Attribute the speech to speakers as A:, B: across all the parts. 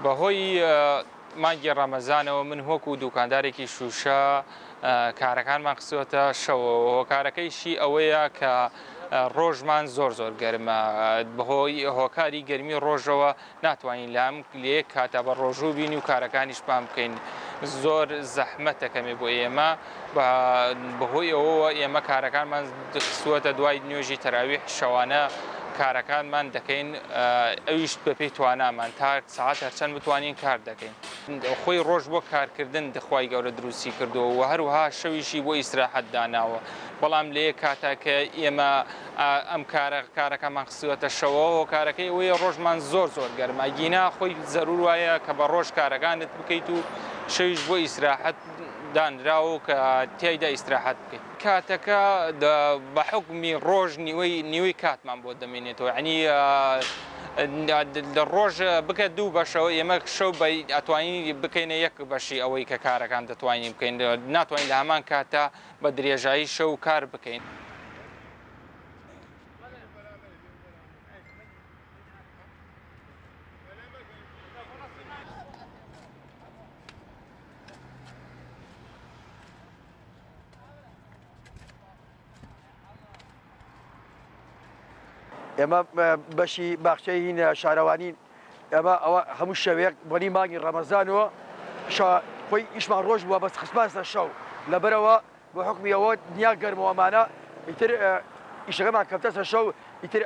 A: بەهۆی مانگی ڕەمەزانەوە من وەکو دوکاندارێکی شوشە کارەکانمان قسووەتە شەوەوە. هۆکارەکەیشی ئەوەیە کە ڕۆژمان زۆر گەرمە، بەهۆی هۆکاری گەرمی ڕۆژەوە ناتوانین لام لێ کاتە بە ڕۆژوو بینی و کارەکانیشمان بکەین. زۆر زەحمەت دەکەمێ بۆ ئێمە، بەهۆی ئەوەوە ئێمە کارەکانمان قسووەتە دوای نوێژی تەراویح شەوانە کارەکانمان دەکەین، ئەویش بەپێی توانامان تا ساعات هەرچەند بتوانین کار دەکەین. خۆی ڕۆژ بۆ کارکردن دەخوای گەورە دروستی کردووە و هەروەها شەویشی بۆ ئیستراحەت داناوە. بەڵام لێ کاتاکە ئێمە ئەم کارەکەمان قسووەتە شەوەوە و کارەکەی ئەوەیە ڕۆژمان زۆر گەرمە، گینا خۆی زەرور وایە کە بە ڕۆژ کارەکانت بکەیت و شەویش بۆ ئیستراحەت دانراوە کە تیایدا ئیستراحەت بکەیت. کاتەکە بە حکمی ڕۆژ نیوەی کاتمان بۆ دەمێنێتەوە، ینی ڕۆژ بکە دوو بەشەوە، ئێمە شەو ئەتوانین بکەینە یەک بەشی ئەوەی کە کارەکان دەتوانین بکەین، ناتوانین لە هەمان کاتە بە درێژایی شەو کار بکەین.
B: ئێمە بەشی باخچەی هین شارەوانین، ئەمە ئەوە هەموو شەوێک بۆنی مانگی ڕەمەزانەوە خۆی ئیشمان ڕۆژ بووە بەس خسپاسە شەو، لەبەرەوە بە حکمی ئەوە دنیا گەرمەوەمانە ئیتر ئیشەکەمان کەوتەسە شەو، ئیتر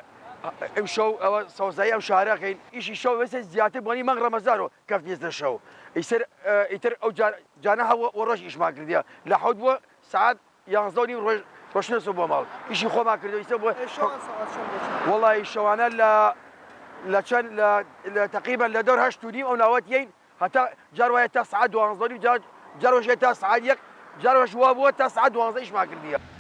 B: ئەم شەو ئەوە سەوزایی ئەم شارەکەین ئیشی شەو وێسە زیاتر بۆنی مانگ ڕەمەزانەوە کەفتێتە شەو، ئیتر ئەو جانە هەوە ڕۆژ ئیشمان کردیە لە حەوت بووە سعات 11 ڕۆژ ڕۆشنەسە بۆ ماڵ ئیشی خۆمان کردەوە ئیسە بۆ وەڵی شەوانە لە چەند لە تقریبا لە دەور 8:30 ئەو ناوەت یین هەتا جار وایە تا سعات 12 جارۆژێت تا سعات 1 جارۆژ وا بووە تا سعات 12 ئیشمان کردیە.